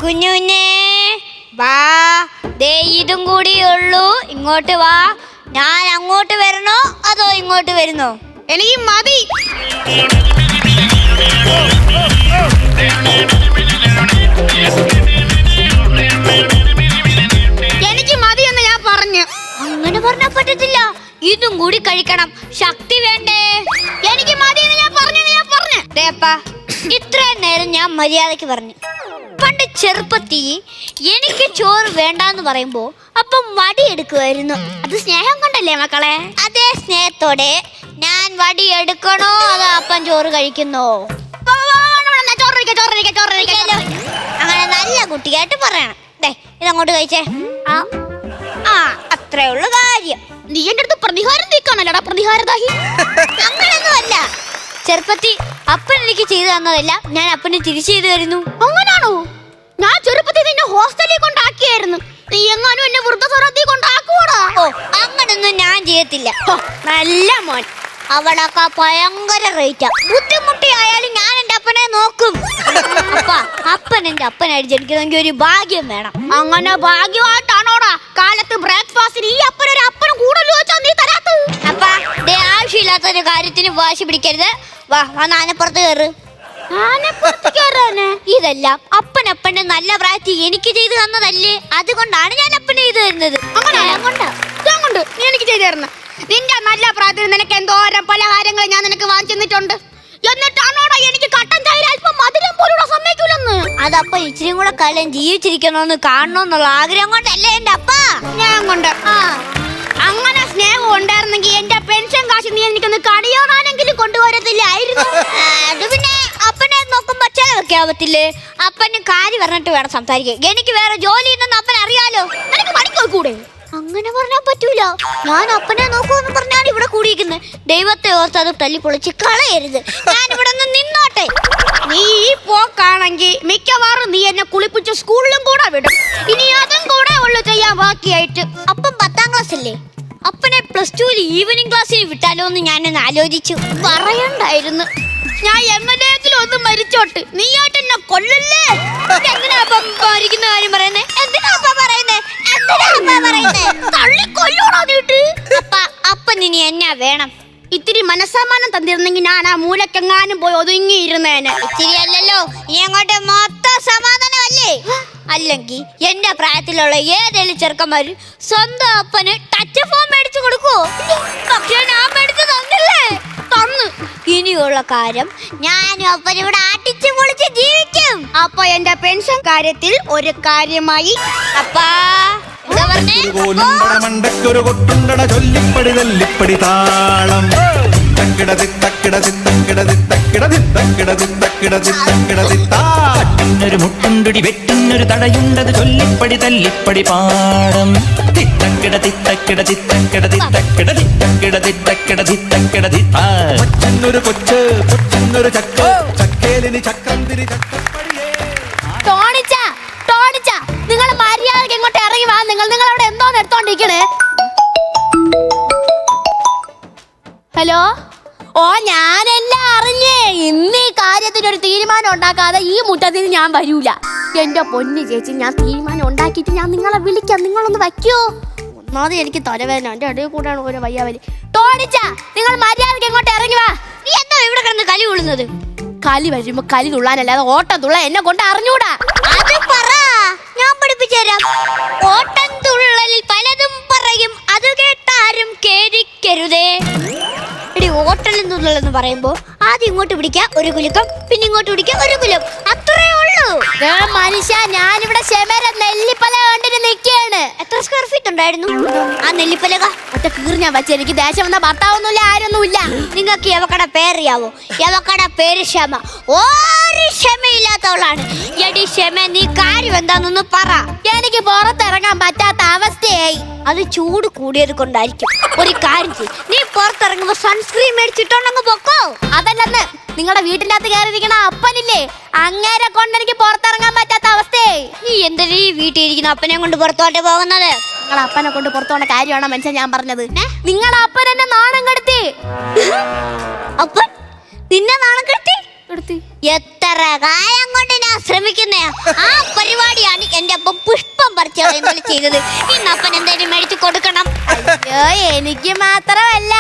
കുഞ്ഞുഞ്ഞേ വാ, ദേ ഇതും കൂടിയുള്ളൂ. ഇങ്ങോട്ട് വാ. ഞാൻ അങ്ങോട്ട് വരണോ അതോ ഇങ്ങോട്ട് വരുന്നോ? എനിക്ക് മതി. എനിക്ക് മതി എന്ന് ഞാൻ പറഞ്ഞു. അങ്ങനെ പറഞ്ഞാ പറ്റത്തില്ല. ഇതും കൂടി കഴിക്കണം. ശക്തി വേണ്ടേ? എനിക്ക് മതി എന്ന് ഞാൻ പറഞ്ഞു. ഇത്രയും നേരം ഞാൻ മര്യാദക്ക് പറഞ്ഞു. പണ്ട് ചെറുപ്പത്തി എനിക്ക് ചോറ് വേണ്ടാന്ന് പറയുമ്പോ അപ്പം വടിയെടുക്കുമായിരുന്നു. അത് സ്നേഹം കൊണ്ടല്ലേ മക്കളെ? അതേ സ്നേഹത്തോടെ ഞാൻ വടിയെടുക്കണോ അതോ അപ്പം ചോറ് കഴിക്കുന്നോ? അങ്ങനെ നല്ല കുട്ടിയായിട്ട് പറയണം. ഇതങ്ങോട്ട് കഴിച്ചേ. അത്രേ ഉള്ളു കാര്യം. നീ എന്റെ അടുത്ത് പ്രതികാരം തീക്കാണല്ലോടാ പ്രതികാരദാഹി. അങ്ങനൊന്നും അല്ല. ചെറുപ്പത്തി അപ്പൻ എനിക്ക് ചെയ്തു തന്നതല്ല, ഞാൻ അപ്പന് തിരിച്ചു ചെയ്തു തരുന്നു. അങ്ങനാണോ? ഞാൻ ചെറുപ്പത്തിൽ നിന്നെ ഹോസ്റ്റലിൽ കൊണ്ടാക്കിയായിരുന്നു. നീ എങ്ങാനും എന്നെ വൃദ്ധസദനത്തിൽ കൊണ്ടാക്കുവാടാ. അങ്ങനൊന്നും ഞാൻ ചെയ്യത്തില്ല. നല്ല മോൻ. അവളൊക്കെ ഭയങ്കര റേറ്റാ. ബുദ്ധിമുട്ടിയായാലും ഞാൻ എന്റെ അപ്പനെ നോക്കും. അപ്പൻ എന്റെ അപ്പനായിട്ട് ജനിക്കണമെങ്കിൽ ഒരു ഭാഗ്യം വേണം. അങ്ങനെ ഭാഗ്യമായിട്ടാണോടാ കാലത്ത് ബ്രേക്ക്ഫാസ്റ്റിന് ഈ അപ്പനൊരു അപ്പനും കൂടുതൽ ചോദിച്ചാൽ നീ തരാത്തത്? അപ്പാ ആവശ്യമില്ലാത്തൊരു കാര്യത്തിന് വാശി പിടിക്കരുത്. വാ ആനപ്പുറത്ത് കയറ്. ഇതെല്ലാം അപ്പന്റെ നല്ല പ്രായത്തിൽ എനിക്ക് ചെയ്തു തന്നതല്ലേ, അതുകൊണ്ടാണ് ഞാൻ അപ്പനെ ചെയ്തു തരുന്നത്. നീ എനിക്ക് ചെയ്തു തരുന്ന നിന്റെ നല്ല പ്രായത്തിൽ നിനക്ക് എന്തോരം പലഹാരങ്ങൾ ഞാൻ നിനക്ക് വാങ്ങിച്ചിട്ടുണ്ട്. എന്നിട്ടാണോടാ എനിക്ക് കട്ടൻ ചായ അല്പം മധുരം പോലുള്ള സമ്മതിക്കൂലെന്ന്? അതപ്പ ഇച്ചിരി കൂടെ കാലം ജീവിച്ചിരിക്കണോന്ന് കാണണോന്നുള്ള ആഗ്രഹം കൊണ്ടല്ലേ എന്റെ അപ്പ. ഞാൻ കൊണ്ട് അങ്ങനെ സ്നേഹം ഉണ്ടായിരുന്നെങ്കിൽ എന്റെ പെൻഷൻ കാശ് നീ എനിക്കൊന്ന് കടിയോടാനെങ്കിലും കൊണ്ടുവരത്തില്ലായിരുന്നു. അത് പിന്നെ അപ്പനെ നോക്കുമ്പോ ചെലവൊക്കെ ആവത്തില്ലേ? അപ്പന് കാര്യം പറഞ്ഞിട്ട് വേണം സംസാരിക്കാൻ. എനിക്ക് വേറെ ജോലി ഉണ്ടെന്ന് അപ്പൻ അറിയാലോ. നിനക്ക് പണിക്കോ കൂടെ? അങ്ങനെ പറഞ്ഞാൽ പറ്റൂല. ഞാൻ അപ്പനെ നോക്കുമെന്ന് പറഞ്ഞാണ് ഇവിടെ കൂടിയിരിക്കുന്നത്. ദൈവത്തെ ഓർത്ത് അത് തല്ലി പൊളിച്ച് കളയരുത്. ഞാൻ ഇവിടെ നിന്നോട്ടെ. നീ ഈ പോക്കാണെങ്കിൽ മിക്കവാറും നീ എന്നെ കുളിപ്പിച്ച് സ്കൂളിലും കൂടെ വിടും. ഇനി അതും കൂടെ ഉള്ളു ചെയ്യാൻ ബാക്കിയായിട്ട്. അപ്പം 10ാം ക്ലാസ് അല്ലേ? അപ്പനെ +2 ഈവനിങ് ക്ലാസ്സിൽ വിട്ടാലോ എന്ന് ഞാനൊന്ന് ആലോചിച്ചു. പറയണ്ടായിരുന്നു. ഞാൻ MLA ഒന്ന് മരിച്ചോട്ട് നീയായിട്ട് എന്നെ കൊല്ലല്ലേ? എന്തിനാ അപ്പം മരിക്കുന്ന കാര്യം പറയുന്നേ? എന്തിനാ അപ്പ പറയുന്നേ? തള്ളിക്കൊല്ലോടാ നീട്ട്. അപ്പൻ ഇനി എന്നാ വേണം? ഇത്തിരി മനസ്സമാനം തന്നിരുന്നെങ്കിൽ ഞാൻ ആ മൂലക്കെങ്ങാനും പോയി ഒതുങ്ങിയിരുന്നേനെ. ഇത്തിരി അല്ലല്ലോ, ഇനി അങ്ങോട്ട് മൊത്തം സമാധാനമല്ലേ? അല്ലെങ്കിൽ എന്റെ പ്രായത്തിലുള്ള ഏതെങ്കിലും ചെറുക്കന്മാര് സ്വന്തം അപ്പന് ടച്ച് ഫോൺ മേടിച്ചു കൊടുക്കുവോ? പക്ഷെ ഞാൻ മേടിച്ചു തന്നില്ലേ? തന്ന്. ഇനിയുള്ള കാര്യം ഞാനും അപ്പൻ ഇവിടെ അടിച്ചു പൊളിച്ച് ജീവിക്കും. അപ്പൊ എന്റെ പെൻഷൻ കാര്യത്തിൽ ഒരു കാര്യമായി. അപ്പാ മണ്ടക്കൊരു കൊട്ടുണ്ടട ചൊല്ലിപ്പടി തല്ലിപ്പടി താളം ഒരു മുട്ടുണ്ടുടി വെട്ടുന്നൊരു തടയുണ്ടത് ചൊല്ലിപ്പടി തല്ലിപ്പടി പാടം തിത്തക്കിട തിത്തക്കിട തിത്തക്കിട തിത്തക്കിട തിത്തക്കിട തിത്തക്കിട തിത്തക്കിട തിത്താ കൊച്ചന്നൊരു കൊച്ച് കൊച്ചന്നൊരു ചക്ക ചക്കേലിനി ചക്കന്തിരി ചക്കപ്പടിയേ. നിങ്ങൾ മര്യാദക്ക് ഇങ്ങോട്ട് ഇറങ്ങി വാ. നിങ്ങൾ അവിടെ എന്തോന്ന് എടുത്തോണ്ടിരിക്കണേ? ഹലോ. ഞാനെല്ലാം അറിഞ്ഞേ. ഇന്ന് ഈ കാര്യത്തിനൊരു തീരുമാനം ഉണ്ടാക്കാതെ ഈ മുറ്റത്തിന് ഞാൻ വരൂല. എന്റെ പൊന്നു ചേച്ചി, ഞാൻ തീരുമാനം ഉണ്ടാക്കിയിട്ട് ഞാൻ നിങ്ങളെ വിളിക്കാം. നിങ്ങളൊന്ന് വയ്ക്കോ? ഒന്നാമത് എനിക്ക് തലവേദന, എന്റെ ഇടയിൽ കൂടെയാണ് ഓരോ വയ്യാവലി. നിങ്ങൾ മര്യാദക്ക് ഇങ്ങോട്ട് ഇറങ്ങി വാ. നീ എന്താ ഇവിടെ കിടന്ന് കലി കൊള്ളുന്നത്? കലി വരുമ്പോ കലി തുള്ളാനല്ലാതെ ഓട്ടം തുള്ളാൻ എന്നെ കൊണ്ട് അറിഞ്ഞൂടാ. അത് പറ, ഞാൻ പഠിപ്പിച്ചു തരാം. ഓട്ടം തുള്ളലിൽ പലതും പറയും, അത് കേട്ടാരും കേരിക്കരുതേ. എടി, ഓട്ടം തുള്ളലെന്ന് പറയുമ്പോ ആദ്യം ഇങ്ങോട്ട് പിടിക്കാം ഒരു കുലുക്കം, പിന്നെ ഇങ്ങോട്ട് പിടിക്കാം ഒരു കുലം, അത്രേ ഉള്ളൂ. മനുഷ്യ, ഞാനിവിടെ ശമര നെല്ലിപ്പല കണ്ടിട്ട് നിൽക്കുകയാണ്. എത്ര സ്ക്വയർ ഫീറ്റ് ഉണ്ടായിരുന്നു ആ നെല്ലിപ്പലക? ഒറ്റ കീറി ഞാൻ വെച്ച. എനിക്ക് ദേശം വന്ന ഭർത്താവൊന്നുമില്ല, ആരൊന്നുമില്ല. നിങ്ങൾക്ക് യവക്കടെ പേരറിയാവോ? യവക്കടെ പേര് ക്ഷമ. ഒരു ക്ഷമയില്ലാത്തവളാണ്. എടി ക്ഷമ, നീ കാര്യം എന്താണെന്ന് പറ. എനിക്ക് പുറത്തിറങ്ങാൻ പറ്റാത്ത അവസ്ഥയായി. അത് ചൂട് കൂടിയത് കൊണ്ടായിരിക്കും. ഒരു കാര്യം ചെയ്യ്, നീ പുറത്തിറങ്ങുമ്പോ സൺസ്ക്രീൻ മേടിച്ചിട്ടോണ്ടങ്ങ് പൊക്കോ. അതല്ലെന്ന്, നിങ്ങളുടെ വീട്ടിന്റെ അകത്ത് കയറിയിരിക്കണ അപ്പനില്ലേ, അങ്ങേരെ കൊണ്ട് എനിക്ക് പുറത്തിറങ്ങാൻ പറ്റാത്ത അവസ്ഥയായി. നീ എന്തിനാ ഈ വീട്ടിൽ ഇരിക്കുന്ന അപ്പനെ കൊണ്ട് പുറത്തോട്ട് പോകുന്നത്? നിങ്ങളെ അപ്പനെ കൊണ്ട് പുറത്തോണ്ട കാര്യമാണോ മനുഷ്യൻ ഞാൻ പറഞ്ഞത്? നിങ്ങളെ അപ്പൻ എന്നെ നാണം കെടുത്തി. അപ്പൻ നിന്നെ നാണം കെടുത്തി? എത്ര കാലം കൊണ്ട് ഞാൻ ശ്രമിക്കുന്നേ ആ പരിപാടി നശിപ്പിച്ചാ ചെയ്തത്. ഇന്ന് അപ്പൻ എന്തായാലും മേടിച്ചു കൊടുക്കണം. അയ്യോ എനിക്ക് മാത്രമല്ല